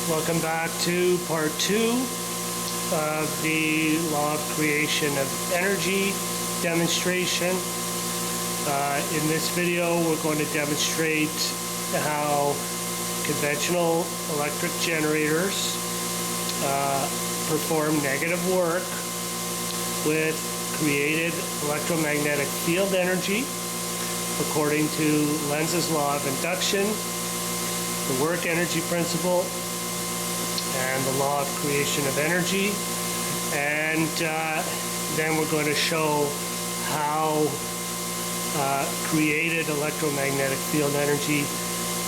Welcome back to part 2 of the law of creation of energy demonstration. In this video we're going to demonstrate how conventional electric generators perform negative work with created electromagnetic field energy according to Lenz's law of induction, the work energy principle, and the law of creation of energy. And then we're going to show how created electromagnetic field energy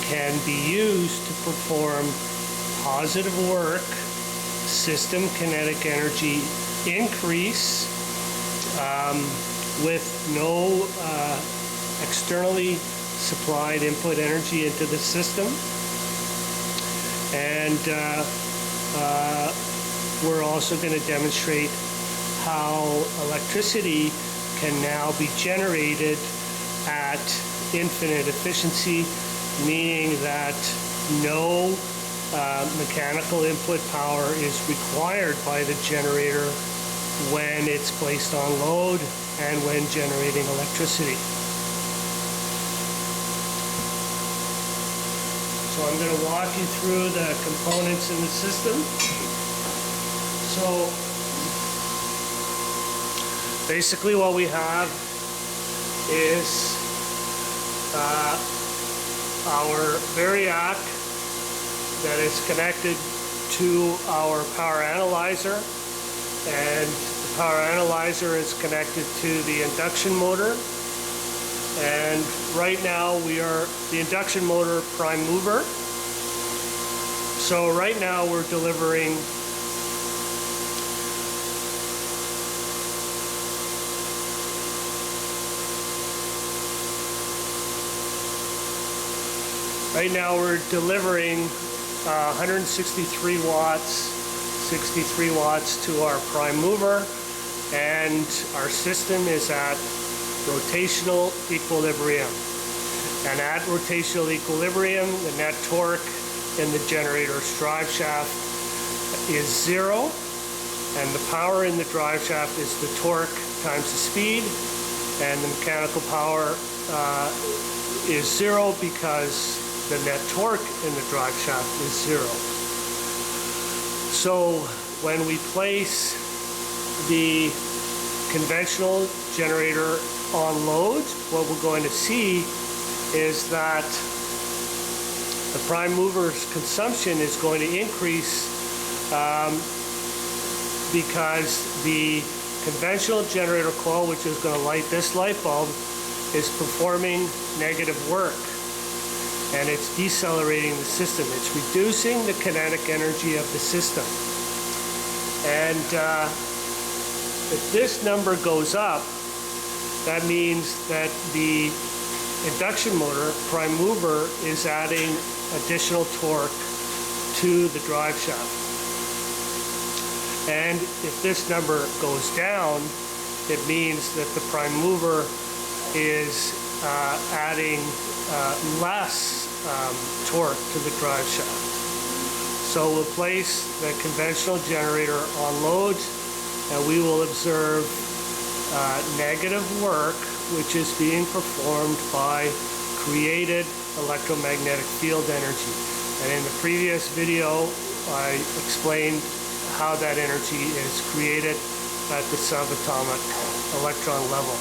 can be used to perform positive work, system kinetic energy increase with no externally supplied input energy into the system. And we're also going to demonstrate how electricity can now be generated at infinite efficiency, meaning that no mechanical input power is required by the generator when it's placed on load and when generating electricity. So I'm going to walk you through the components in the system. So basically what we have is our variac that is connected to our power analyzer, and the power analyzer is connected to the induction motor. And right now we are the induction motor prime mover. So right now we're delivering Right now we're delivering 163 watts, 63 watts to our prime mover, and our system is at rotational equilibrium. And at rotational equilibrium, the net torque in the generator's drive shaft is 0, and the power in the drive shaft is the torque times the speed, and the mechanical power is 0 because the net torque in the drive shaft is 0. So when we place the conventional generator on load, what we're going to see is that the prime mover's consumption is going to increase because the conventional generator coil, which is going to light this light bulb, is performing negative work, and it's decelerating the system. It's reducing the kinetic energy of the system. And if this number goes up, that means that the induction motor, prime mover, is adding additional torque to the drive shaft. And if this number goes down, it means that the prime mover is adding less torque to the drive shaft. So we'll place the conventional generator on load, and we will observe negative work which is being performed by created electromagnetic field energy. And in the previous video I explained how that energy is created at the subatomic electron level.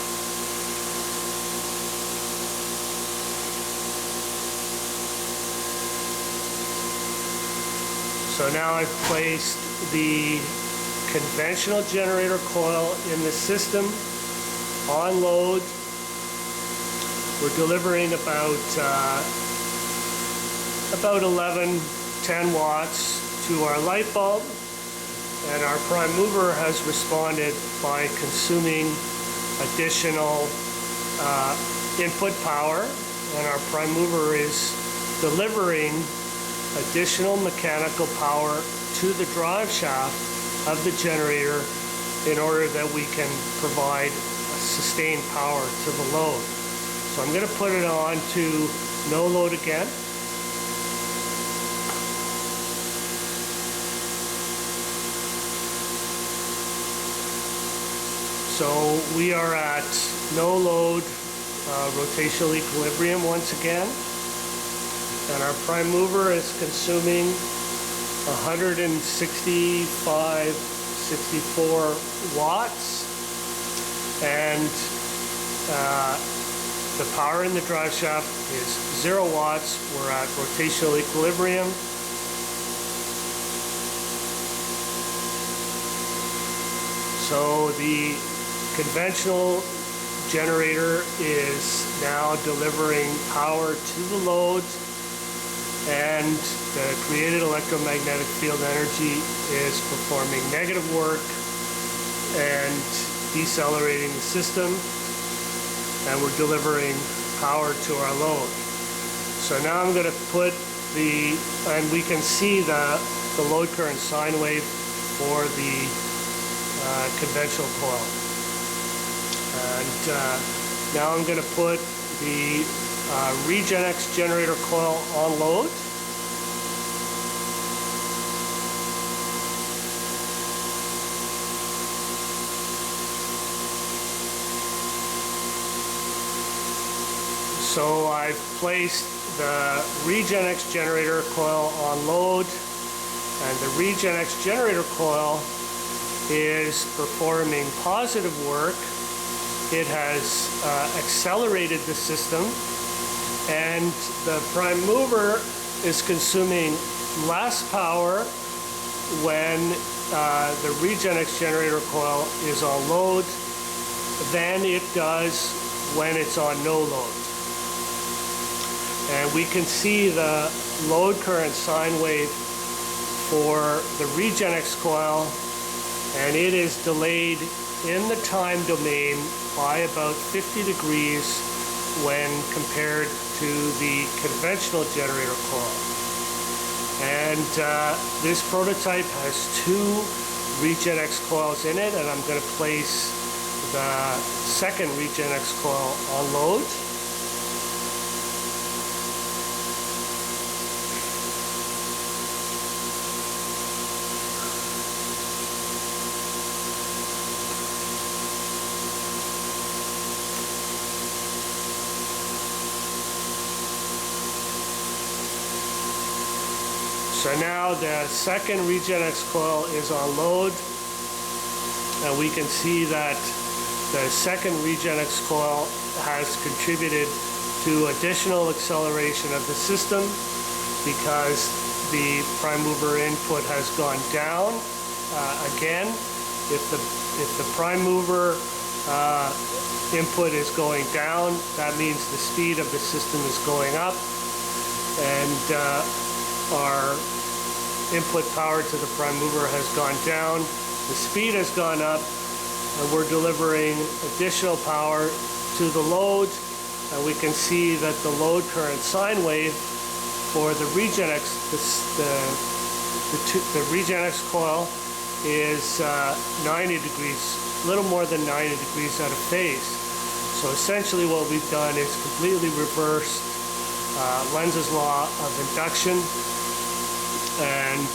So now I've placed the conventional generator coil in the system on load. We're delivering about 10 watts to our light bulb, and our prime mover has responded by consuming additional input power, and our prime mover is delivering additional mechanical power to the drive shaft of the generator in order that we can provide sustained power to the load. So I'm going to put it on to no load again. So we are at no load rotational equilibrium once again, and our prime mover is consuming 165-64 watts, and the power in the drive shaft is 0 watts. We're at rotational equilibrium. So the conventional generator is now delivering power to the load, and the created electromagnetic field energy is performing negative work and decelerating the system, and we're delivering power to our load. So now I'm going to put and we can see the load current sine wave for the conventional coil. And now I'm going to put the ReGenX generator coil on load. So I've placed the ReGenX generator coil on load, and the ReGenX generator coil is performing positive work. It has accelerated the system, and the prime mover is consuming less power when the ReGenX generator coil is on load than it does when it's on no load. And we can see the load current sine wave for the ReGenX coil, and it is delayed in the time domain by about 50 degrees when compared to the conventional generator coil. And this prototype has 2 ReGenX coils in it, and I'm going to place the second ReGenX coil on load. So now the second ReGenX coil is on load, and we can see that the second ReGenX coil has contributed to additional acceleration of the system because the prime mover input has gone down. Again, if the prime mover input is going down, that means the speed of the system is going up, and our input power to the prime mover has gone down, the speed has gone up, and we're delivering additional power to the load. And we can see that the load current sine wave for the ReGenX, the ReGenX coil is 90 degrees, a little more than 90 degrees out of phase. So essentially what we've done is completely reversed Lenz's law of induction, and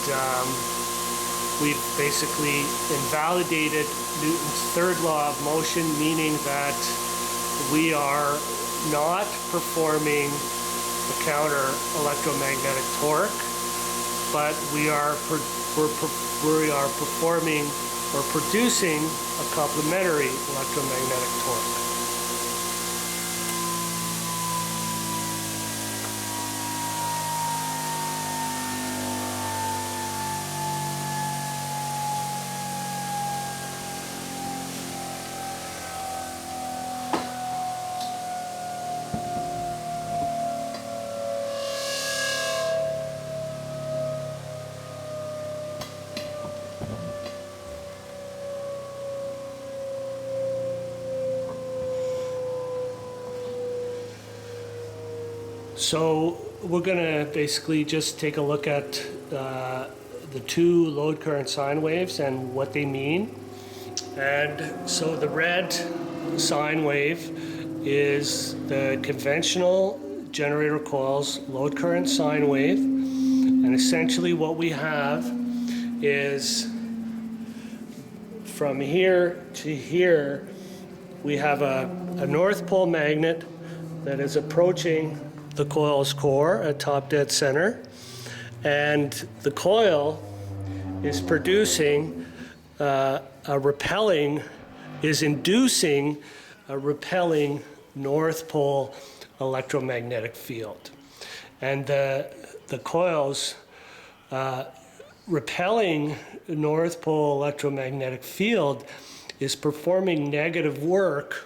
we've basically invalidated Newton's third law of motion, meaning that we are not performing a counter electromagnetic torque, but we are performing or producing a complementary electromagnetic torque. So we're going to basically just take a look at the 2 load current sine waves and what they mean. And so the red sine wave is the conventional generator coil's load current sine wave. And essentially what we have is from here to here, we have a North Pole magnet that is approaching the coil's core at top dead center, and the coil is producing inducing a repelling North Pole electromagnetic field. And the coil's repelling North Pole electromagnetic field is performing negative work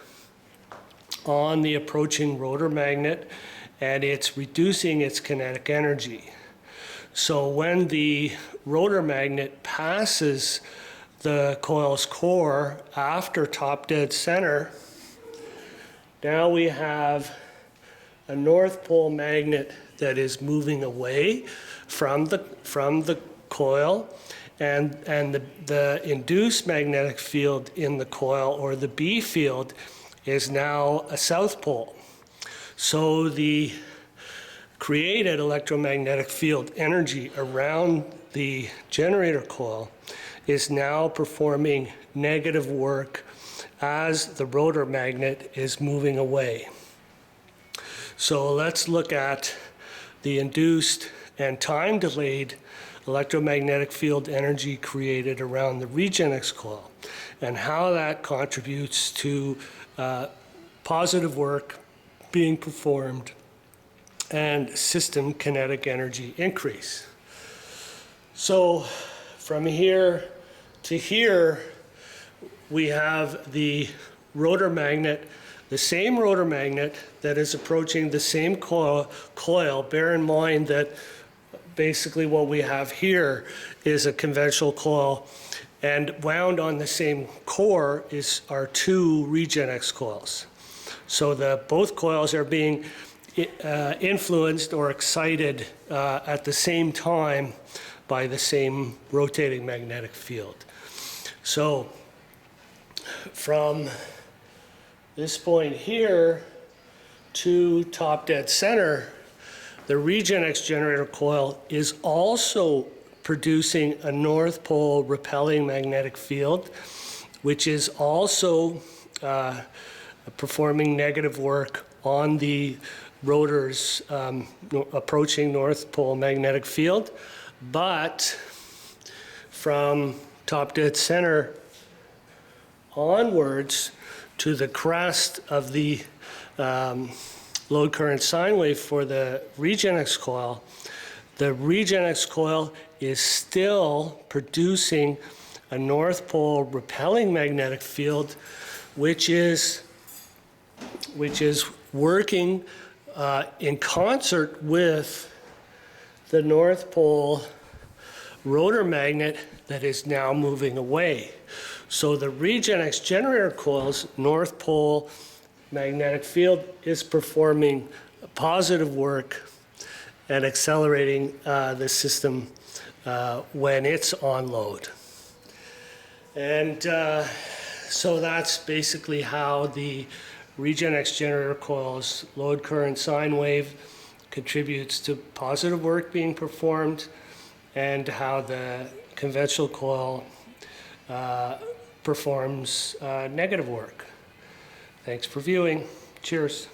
on the approaching rotor magnet, and it's reducing its kinetic energy. So when the rotor magnet passes the coil's core after top dead center, now we have a North Pole magnet that is moving away from the coil, and the induced magnetic field in the coil, or the B field, is now a South Pole. So the created electromagnetic field energy around the generator coil is now performing negative work as the rotor magnet is moving away. So let's look at the induced and time-delayed electromagnetic field energy created around the ReGenex coil, and how that contributes to positive work being performed and system kinetic energy increase. So from here to here, we have the rotor magnet, the same rotor magnet that is approaching the same coil. Bear in mind that basically what we have here is a conventional coil, and wound on the same core are two ReGenX coils. So both coils are being influenced or excited at the same time by the same rotating magnetic field. So from this point here to top dead center, the ReGenX generator coil is also producing a North Pole repelling magnetic field, which is also performing negative work on the rotor's approaching North Pole magnetic field. But from top dead center onwards to the crest of the load current sine wave for the ReGenX coil, the ReGenX coil is still producing a North Pole repelling magnetic field, which is working in concert with the North Pole rotor magnet that is now moving away. So the ReGenX generator coil's North Pole magnetic field is performing positive work and accelerating the system when it's on load. And so that's basically how the ReGenX generator coil's load current sine wave contributes to positive work being performed, and how the conventional coil performs negative work. Thanks for viewing. Cheers.